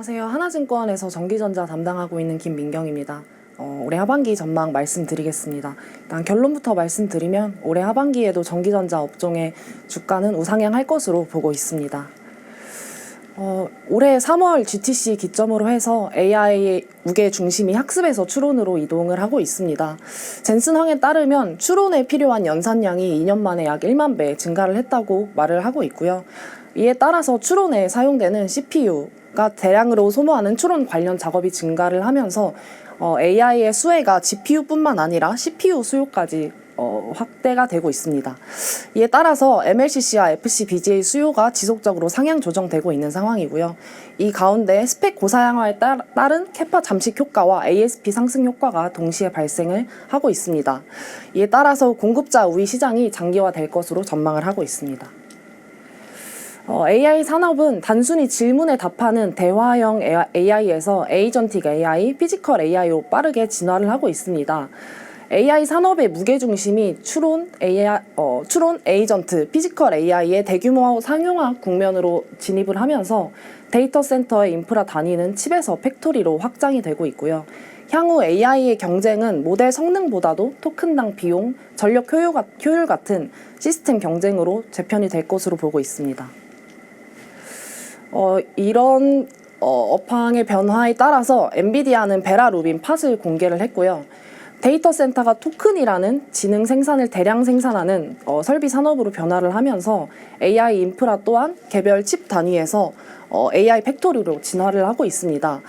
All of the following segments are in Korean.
안녕하세요. 하나증권에서 전기전자 담당하고 있는 김민경입니다. 올해 하반기 전망 말씀드리겠습니다. 일단 결론부터 말씀드리면 올해 하반기에도 전기전자 업종의 주가는 우상향할 것으로 보고 있습니다. 올해 3월 GTC 기점으로 해서 AI 무게 중심이 학습에서 추론으로 이동을 하고 있습니다. 젠슨황에 따르면 추론에 필요한 연산량이 2년 만에 약 1만 배 증가를 했다고 말을 하고 있고요. 이에 따라서 추론에 사용되는 CPU가 대량으로 소모하는 추론 관련 작업이 증가를 하면서 AI의 수혜가 GPU뿐만 아니라 CPU 수요까지 확대가 되고 있습니다. 이에 따라서 MLCC와 FC-BGA 수요가 지속적으로 상향 조정되고 있는 상황이고요. 이 가운데 스펙 고사양화에 따른 캐파 잠식 효과와 ASP 상승 효과가 동시에 발생을 하고 있습니다. 이에 따라서 공급자 우위 시장이 장기화될 것으로 전망을 하고 있습니다. AI 산업은 단순히 질문에 답하는 대화형 AI에서 에이전틱 AI, 피지컬 AI로 빠르게 진화를 하고 있습니다. AI 산업의 무게중심이 추론 에이전트, 피지컬 AI의 대규모 상용화 국면으로 진입을 하면서 데이터 센터의 인프라 단위는 칩에서 팩토리로 확장이 되고 있고요. 향후 AI의 경쟁은 모델 성능보다도 토큰당 비용, 전력 효율 같은 시스템 경쟁으로 재편이 될 것으로 보고 있습니다. 이런 업황의 변화에 따라서 엔비디아는 베라 루빈 팟을 공개를 했고요. 데이터 센터가 토큰이라는 지능 생산을 대량 생산하는 설비 산업으로 변화를 하면서 AI 인프라 또한 개별 칩 단위에서 AI 팩토리로 진화를 하고 있습니다.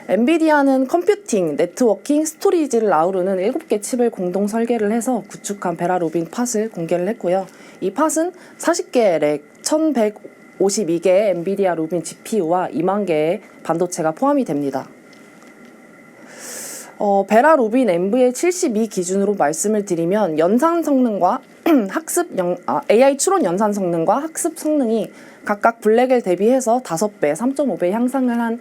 엔비디아는 컴퓨팅, 네트워킹, 스토리지를 아우르는 7개 칩을 공동 설계를 해서 구축한 베라 루빈 팟을 공개를 했고요. 이 팟은 40개의 렉, 1152개의 엔비디아 루빈 GPU와 2만 개의 반도체가 포함이 됩니다. 베라 루빈 NVL72 기준으로 말씀을 드리면 연산 성능과 AI 추론 연산 성능과 학습 성능이 각각 블랙엘 대비해서 5배, 3.5배 향상을 한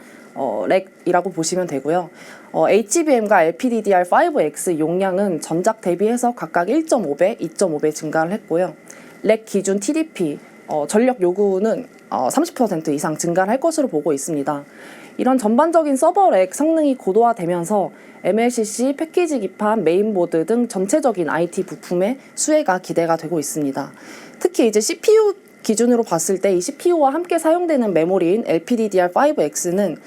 렉이라고 보시면 되고요. HBM과 LPDDR5X 용량은 전작 대비해서 각각 1.5배, 2.5배 증가를 했고요. 렉 기준 TDP, 전력 요구는 30% 이상 증가를 할 것으로 보고 있습니다. 이런 전반적인 서버 렉 성능이 고도화되면서 MLCC, 패키지 기판, 메인보드 등 전체적인 IT 부품의 수혜가 기대가 되고 있습니다. 특히 이제 CPU 기준으로 봤을 때 이 CPU와 함께 사용되는 메모리인 LPDDR5X는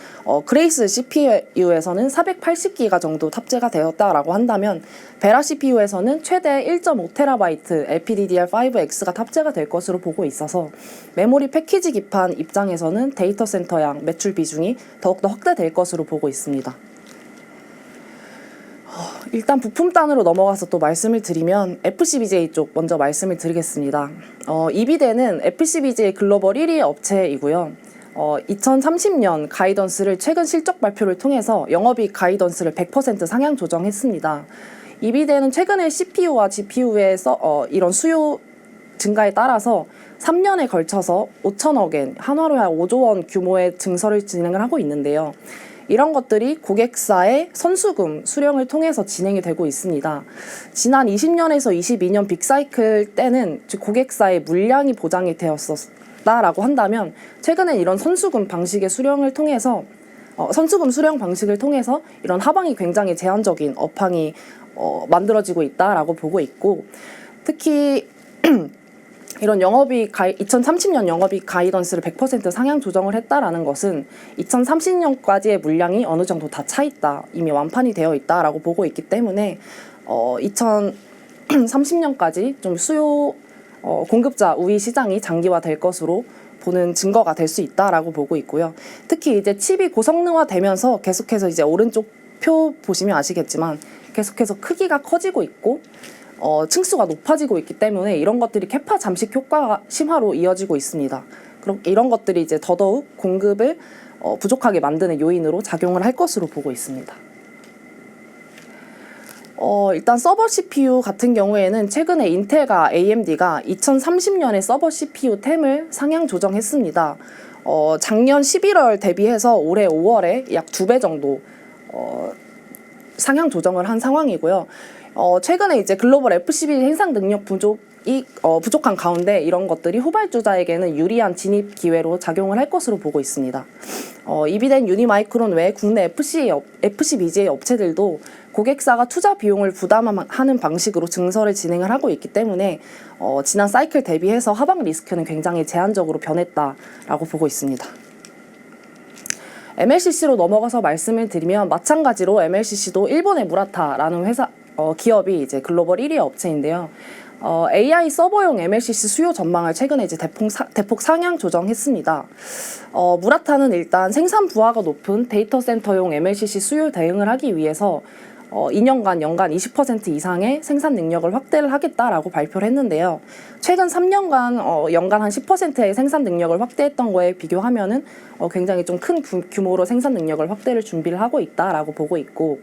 그레이스 CPU에서는 480기가 정도 탑재가 되었다라고 한다면 베라 CPU에서는 최대 1.5TB LPDDR5X가 탑재가 될 것으로 보고 있어서 메모리 패키지 기판 입장에서는 데이터 센터양 매출 비중이 더욱더 확대될 것으로 보고 있습니다. 일단 부품단으로 넘어가서 또 말씀을 드리면 FC-BGA 쪽 먼저 말씀을 드리겠습니다. 이비대는 FC-BGA 글로벌 1위 업체이고요. 2030년 가이던스를 최근 실적 발표를 통해서 영업이익 가이던스를 100% 상향 조정했습니다. 이비대는 최근에 CPU와 GPU에서 이런 수요 증가에 따라서 3년에 걸쳐서 5천억엔, 한화로 약 5조 원 규모의 증설을 진행을 하고 있는데요. 이런 것들이 고객사의 선수금 수령을 통해서 진행이 되고 있습니다. 지난 20년에서 22년 빅사이클 때는 고객사의 물량이 보장이 되었었다라고 한다면 최근엔 이런 선수금 방식의 수령을 통해서 선수금 수령 방식을 통해서 이런 하방이 굉장히 제한적인 업황이 만들어지고 있다라고 보고 있고 특히 이런 2030년 영업이익 가이던스를 100% 상향 조정을 했다라는 것은 2030년까지의 물량이 어느 정도 다 차 있다, 이미 완판이 되어 있다라고 보고 있기 때문에 2030년까지 좀 공급자 우위 시장이 장기화될 것으로 보는 증거가 될 수 있다라고 보고 있고요. 특히 이제 칩이 고성능화되면서 계속해서 이제 오른쪽 표 보시면 아시겠지만 계속해서 크기가 커지고 있고 층수가 높아지고 있기 때문에 이런 것들이 캐파 잠식 효과가 심화로 이어지고 있습니다. 그럼 이런 것들이 이제 더더욱 공급을 부족하게 만드는 요인으로 작용을 할 것으로 보고 있습니다. 일단 서버 CPU 같은 경우에는 최근에 인텔과 AMD가 2030년에 서버 CPU 템을 상향 조정했습니다. 작년 11월 대비해서 올해 5월에 약 2배 정도 상향 조정을 한 상황이고요. 최근에 이제 글로벌 FCB 생산 능력 부족 부족한 가운데 이런 것들이 후발주자에게는 유리한 진입 기회로 작용을 할 것으로 보고 있습니다. 이비덴 유니마이크론 외 국내 FCBGA 업체들도 고객사가 투자 비용을 부담하는 방식으로 증설을 진행을 하고 있기 때문에 지난 사이클 대비해서 하방 리스크는 굉장히 제한적으로 변했다라고 보고 있습니다. MLCC로 넘어가서 말씀을 드리면 마찬가지로 MLCC도 일본의 무라타라는 기업이 이제 글로벌 1위 업체인데요. AI 서버용 MLCC 수요 전망을 최근에 이제 대폭 상향 조정했습니다. 무라타는 일단 생산 부하가 높은 데이터 센터용 MLCC 수요 대응을 하기 위해서 2년간 연간 20% 이상의 생산 능력을 확대를 하겠다라고 발표를 했는데요. 최근 3년간 연간 한 10%의 생산 능력을 확대했던 거에 비교하면은 굉장히 좀 큰 규모로 생산 능력을 확대를 준비를 하고 있다라고 보고 있고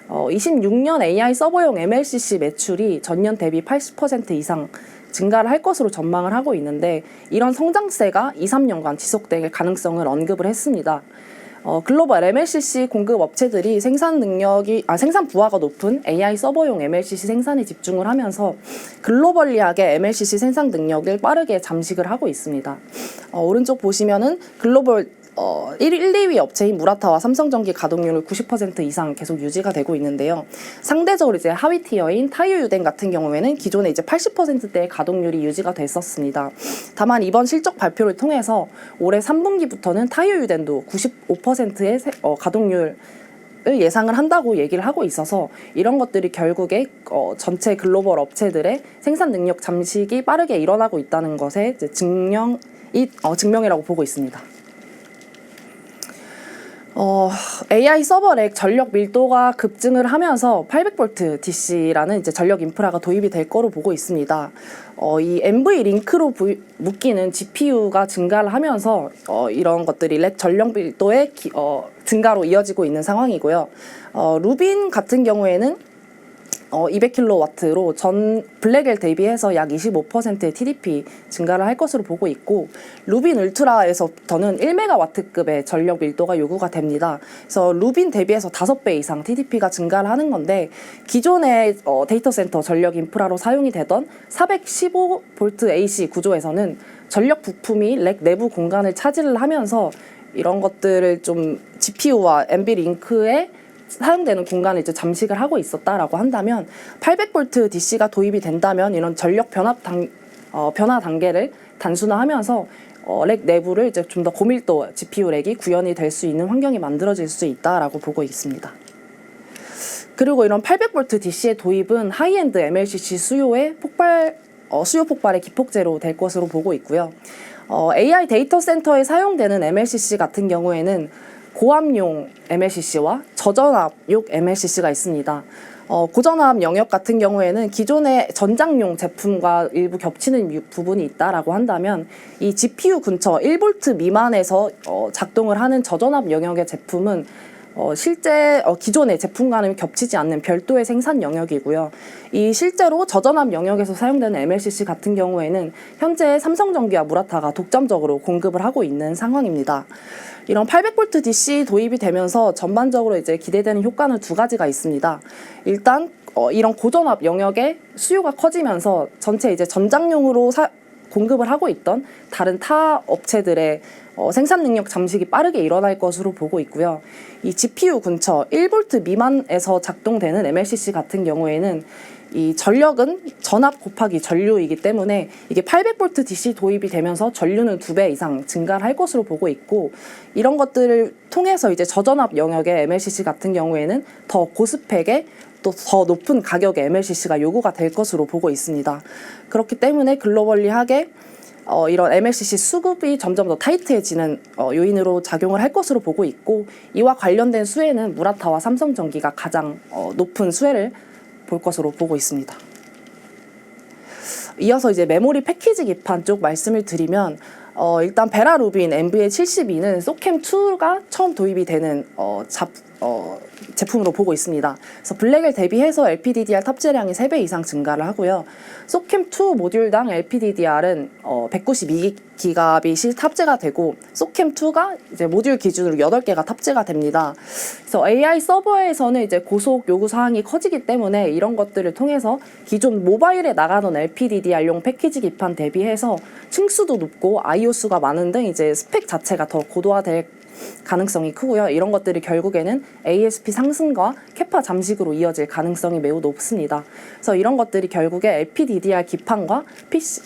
26년 AI 서버용 MLCC 매출이 전년 대비 80% 이상 증가를 할 것으로 전망을 하고 있는데 이런 성장세가 2, 3년간 지속될 가능성을 언급을 했습니다. 글로벌 MLCC 공급 업체들이 생산 부하가 높은 AI 서버용 MLCC 생산에 집중을 하면서 글로벌리하게 MLCC 생산 능력을 빠르게 잠식을 하고 있습니다. 오른쪽 보시면은 글로벌 1, 2위 업체인 무라타와 삼성전기 가동률을 90% 이상 계속 유지가 되고 있는데요. 상대적으로 이제 하위 티어인 타이어유덴 같은 경우에는 기존에 이제 80%대의 가동률이 유지가 됐었습니다. 다만 이번 실적 발표를 통해서 올해 3분기부터는 타이어유덴도 95%의 가동률 을 예상을 한다고 얘기를 하고 있어서 이런 것들이 결국에 전체 글로벌 업체들의 생산 능력 잠식이 빠르게 일어나고 있다는 것의 이제 증명이라고 보고 있습니다. AI 서버렉 전력 밀도가 급증을 하면서 800V DC라는 이제 전력 인프라가 도입이 될 거로 보고 있습니다. 이 NV 링크로 묶이는 GPU가 증가를 하면서 이런 것들이 렉 전력 밀도의 증가로 이어지고 있는 상황이고요. 루빈 같은 경우에는 200kW로 전 블랙엘 대비해서 약 25%의 TDP 증가를 할 것으로 보고 있고 루빈 울트라에서부터는 1MW급의 전력 밀도가 요구가 됩니다. 그래서 루빈 대비해서 5배 이상 TDP가 증가를 하는 건데 기존의 데이터 센터 전력 인프라로 사용이 되던 415V AC 구조에서는 전력 부품이 렉 내부 공간을 차지를 하면서 이런 것들을 좀 GPU와 NV 링크에 사용되는 공간을 이제 잠식을 하고 있었다라고 한다면 800V DC가 도입이 된다면 이런 전력 변화 단계를 단순화하면서 렉 내부를 이제 좀 더 고밀도 GPU 렉이 구현이 될 수 있는 환경이 만들어질 수 있다라고 보고 있습니다. 그리고 이런 800V DC의 도입은 하이엔드 MLCC 수요 폭발의 기폭제로 될 것으로 보고 있고요. AI 데이터 센터에 사용되는 MLCC 같은 경우에는 고압용 MLCC와 저전압용 MLCC가 있습니다. 고전압 영역 같은 경우에는 기존의 전장용 제품과 일부 겹치는 부분이 있다라고 한다면 이 GPU 근처 1V 미만에서 작동을 하는 저전압 영역의 제품은 실제 기존의 제품과는 겹치지 않는 별도의 생산 영역이고요. 이 실제로 저전압 영역에서 사용되는 MLCC 같은 경우에는 현재 삼성전기와 무라타가 독점적으로 공급을 하고 있는 상황입니다. 이런 800V DC 도입이 되면서 전반적으로 이제 기대되는 효과는 두 가지가 있습니다. 일단 이런 고전압 영역의 수요가 커지면서 전체 이제 전장용으로 공급을 하고 있던 다른 타 업체들의 생산 능력 잠식이 빠르게 일어날 것으로 보고 있고요. 이 GPU 근처 1V 미만에서 작동되는 MLCC 같은 경우에는 이 전력은 전압 곱하기 전류이기 때문에 이게 800V DC 도입이 되면서 전류는 2배 이상 증가를 할 것으로 보고 있고 이런 것들을 통해서 이제 저전압 영역의 MLCC 같은 경우에는 더 고스펙의 또 더 높은 가격의 MLCC가 요구가 될 것으로 보고 있습니다. 그렇기 때문에 글로벌리하게 이런 MLCC 수급이 점점 더 타이트해지는 요인으로 작용을 할 것으로 보고 있고 이와 관련된 수혜는 무라타와 삼성전기가 가장 높은 수혜를 볼 것으로 보고 있습니다. 이어서 이제 메모리 패키지 기판 쪽 말씀을 드리면 일단 베라루빈 NVL72는 소캠2가 처음 도입이 되는 제품으로 보고 있습니다. 그래서 블랙을 대비해서 LPDDR 탑재량이 3배 이상 증가를 하고요. 소캠2 모듈당 LPDDR은 192기가빗이 탑재가 되고 소캠2가 이제 모듈 기준으로 8개가 탑재가 됩니다. 그래서 AI 서버에서는 이제 고속 요구 사항이 커지기 때문에 이런 것들을 통해서 기존 모바일에 나가던 LPDDR용 패키지 기판 대비해서 층수도 높고 IO 수가 많은 등 이제 스펙 자체가 더 고도화될 가능성이 크고요. 이런 것들이 결국에는 ASP 상승과 캐파 잠식으로 이어질 가능성이 매우 높습니다. 그래서 이런 것들이 결국에 LPDDR 기판과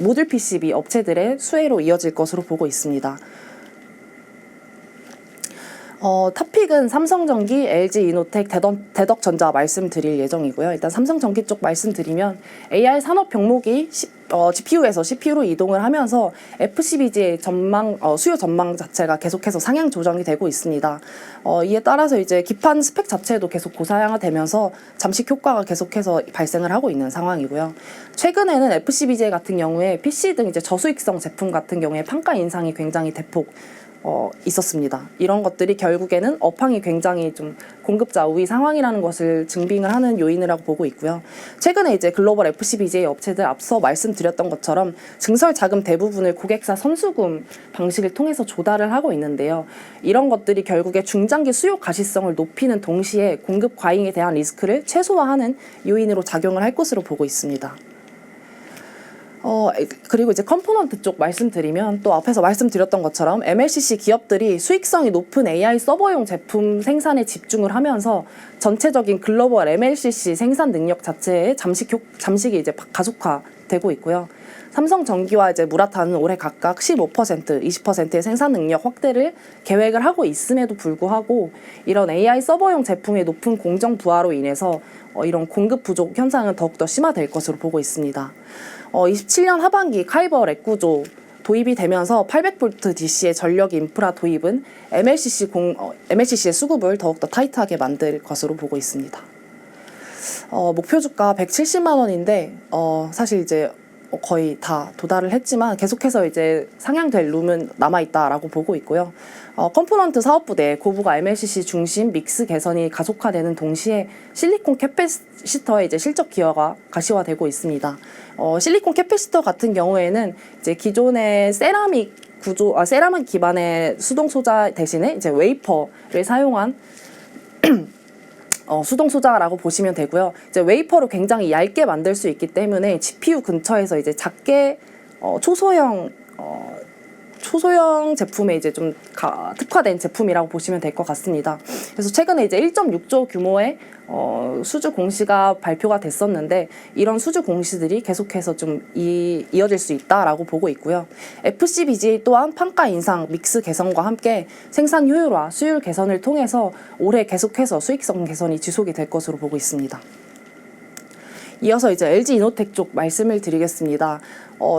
모듈 PCB 업체들의 수혜로 이어질 것으로 보고 있습니다. 탑픽은 삼성전기, LG이노텍, 대덕전자 말씀드릴 예정이고요. 일단 삼성전기 쪽 말씀드리면 AI 산업 병목이 GPU에서 CPU로 이동을 하면서 FCBG의 수요 전망 자체가 계속해서 상향 조정이 되고 있습니다. 이에 따라서 이제 기판 스펙 자체도 계속 고사양화되면서 잠식 효과가 계속해서 발생을 하고 있는 상황이고요. 최근에는 FCBG 같은 경우에 PC 등 이제 저수익성 제품 같은 경우에 판가 인상이 굉장히 대폭 있었습니다. 이런 것들이 결국에는 업황이 굉장히 좀 공급자 우위 상황이라는 것을 증빙을 하는 요인이라고 보고 있고요. 최근에 이제 글로벌 FCBGA 업체들 앞서 말씀드렸던 것처럼 증설 자금 대부분을 고객사 선수금 방식을 통해서 조달을 하고 있는데요. 이런 것들이 결국에 중장기 수요 가시성을 높이는 동시에 공급 과잉에 대한 리스크를 최소화하는 요인으로 작용을 할 것으로 보고 있습니다. 그리고 이제 컴포넌트 쪽 말씀드리면 또 앞에서 말씀드렸던 것처럼 MLCC 기업들이 수익성이 높은 AI 서버용 제품 생산에 집중을 하면서 전체적인 글로벌 MLCC 생산 능력 자체의 잠식이 이제 가속화되고 있고요. 삼성전기와 이제 무라타는 올해 각각 15%, 20%의 생산 능력 확대를 계획을 하고 있음에도 불구하고 이런 AI 서버용 제품의 높은 공정 부하로 인해서 이런 공급 부족 현상은 더욱더 심화될 것으로 보고 있습니다. 27년 하반기 카이버 렉 구조 도입이 되면서 800V DC의 전력 인프라 도입은 MLCC의 수급을 더욱더 타이트하게 만들 것으로 보고 있습니다. 목표 주가 170만 원인데 사실 이제 거의 다 도달을 했지만 계속해서 이제 상향될 룸은 남아있다라고 보고 있고요. 컴포넌트 사업부대 고부가 MLCC 중심 믹스 개선이 가속화되는 동시에 실리콘 캐패시터의 이제 실적 기여가 가시화되고 있습니다. 실리콘 캐패시터 같은 경우에는 이제 기존의 세라믹 기반의 수동 소자 대신에 이제 웨이퍼를 사용한 수동 소자라고 보시면 되고요. 이제 웨이퍼로 굉장히 얇게 만들 수 있기 때문에 GPU 근처에서 이제 작게 초소형 제품에 이제 좀 특화된 제품이라고 보시면 될 것 같습니다. 그래서 최근에 이제 1.6조 규모의 수주 공시가 발표가 됐었는데 이런 수주 공시들이 계속해서 좀 이어질 수 있다라고 보고 있고요. FCBGA 또한 판가 인상, 믹스 개선과 함께 생산 효율화, 수율 개선을 통해서 올해 계속해서 수익성 개선이 지속이 될 것으로 보고 있습니다. 이어서 이제 LG이노텍 쪽 말씀을 드리겠습니다.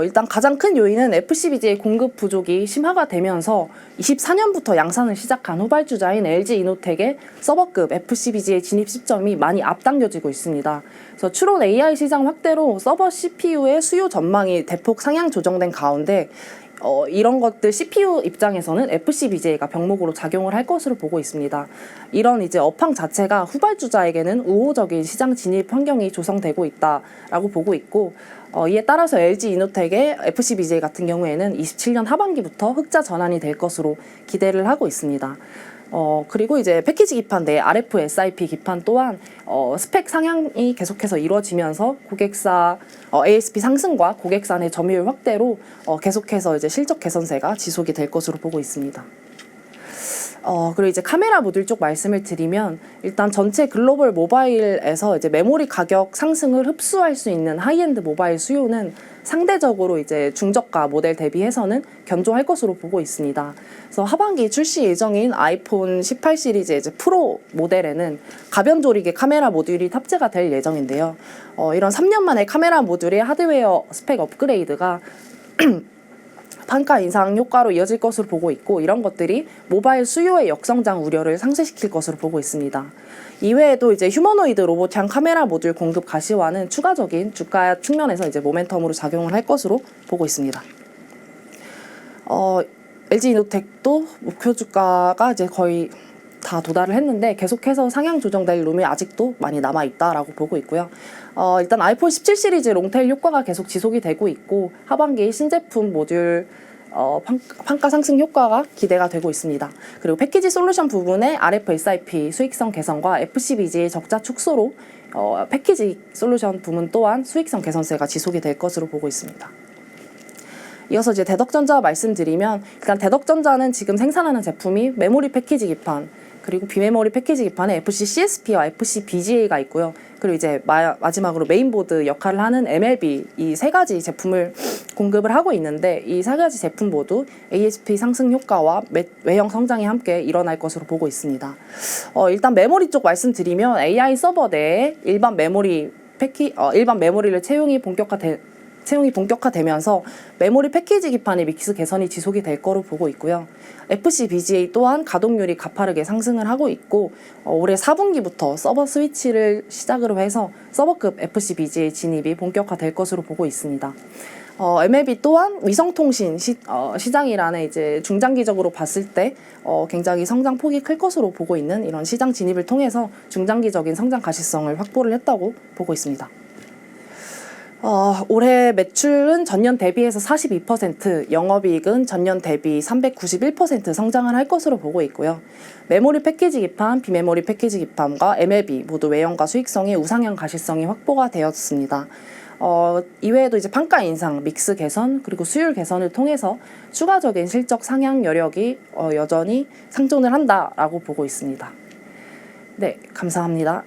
일단 가장 큰 요인은 FCBG의 공급 부족이 심화가 되면서 24년부터 양산을 시작한 후발주자인 LG이노텍의 서버급 FCBG의 진입 시점이 많이 앞당겨지고 있습니다. 그래서 추론 AI 시장 확대로 서버 CPU의 수요 전망이 대폭 상향 조정된 가운데 이런 것들 CPU 입장에서는 FCBGA가 병목으로 작용을 할 것으로 보고 있습니다. 이런 이제 업황 자체가 후발주자에게는 우호적인 시장 진입 환경이 조성되고 있다라고 보고 있고 이에 따라서 LG이노텍의 FCBGA 같은 경우에는 27년 하반기부터 흑자 전환이 될 것으로 기대를 하고 있습니다. 그리고 이제 패키지 기판 내 RF SiP 기판 또한 스펙 상향이 계속해서 이루어지면서 고객사 ASP 상승과 고객사 내 점유율 확대로 계속해서 이제 실적 개선세가 지속이 될 것으로 보고 있습니다. 그리고 이제 카메라 모듈 쪽 말씀을 드리면 일단 전체 글로벌 모바일에서 이제 메모리 가격 상승을 흡수할 수 있는 하이엔드 모바일 수요는 상대적으로 이제 중저가 모델 대비해서는 견조할 것으로 보고 있습니다. 그래서 하반기 출시 예정인 아이폰 18 시리즈 이제 프로 모델에는 가변 조리개 카메라 모듈이 탑재가 될 예정인데요. 이런 3년 만에 카메라 모듈의 하드웨어 스펙 업그레이드가 판가 인상 효과로 이어질 것으로 보고 있고 이런 것들이 모바일 수요의 역성장 우려를 상쇄시킬 것으로 보고 있습니다. 이외에도 이제 휴머노이드 로봇형 카메라 모듈 공급 가시화는 추가적인 주가 측면에서 이제 모멘텀으로 작용을 할 것으로 보고 있습니다. LG이노텍도 목표 주가가 이제 거의 다 도달을 했는데 계속해서 상향 조정될 룸이 아직도 많이 남아있다라고 보고 있고요. 일단 아이폰 17 시리즈 롱테일 효과가 계속 지속이 되고 있고 하반기 신제품 모듈 판가 상승 효과가 기대가 되고 있습니다. 그리고 패키지 솔루션 부분에 RFSIP 수익성 개선과 FCBG의 적자 축소로 패키지 솔루션 부문 또한 수익성 개선세가 지속이 될 것으로 보고 있습니다. 이어서 이제 대덕전자 말씀드리면 일단 대덕전자는 지금 생산하는 제품이 메모리 패키지 기판 그리고 비메모리 패키지 기판에 FC CSP와 FC BGA가 있고요. 그리고 이제 마지막으로 메인보드 역할을 하는 MLB 이 세 가지 제품을 공급을 하고 있는데 이 세 가지 제품 모두 ASP 상승 효과와 외형 성장이 함께 일어날 것으로 보고 있습니다. 일단 메모리 쪽 말씀드리면 AI 서버 내에 일반 메모리를 채용이 본격화되면서 메모리 패키지 기판의 믹스 개선이 지속이 될 거로 보고 있고요. FC BGA 또한 가동률이 가파르게 상승을 하고 있고 올해 4분기부터 서버 스위치를 시작으로 해서 서버급 FC BGA 진입이 본격화될 것으로 보고 있습니다. MLB 또한 위성통신 시장이라는 이제 중장기적으로 봤을 때 굉장히 성장 폭이 클 것으로 보고 있는 이런 시장 진입을 통해서 중장기적인 성장 가시성을 확보를 했다고 보고 있습니다. 올해 매출은 전년 대비해서 42%, 영업이익은 전년 대비 391% 성장을 할 것으로 보고 있고요. 메모리 패키지 기판, 비메모리 패키지 기판과 MLB 모두 외형과 수익성의 우상향 가시성이 확보가 되었습니다. 이외에도 이제 판가 인상, 믹스 개선, 그리고 수율 개선을 통해서 추가적인 실적 상향 여력이 여전히 상존을 한다라고 보고 있습니다. 네, 감사합니다.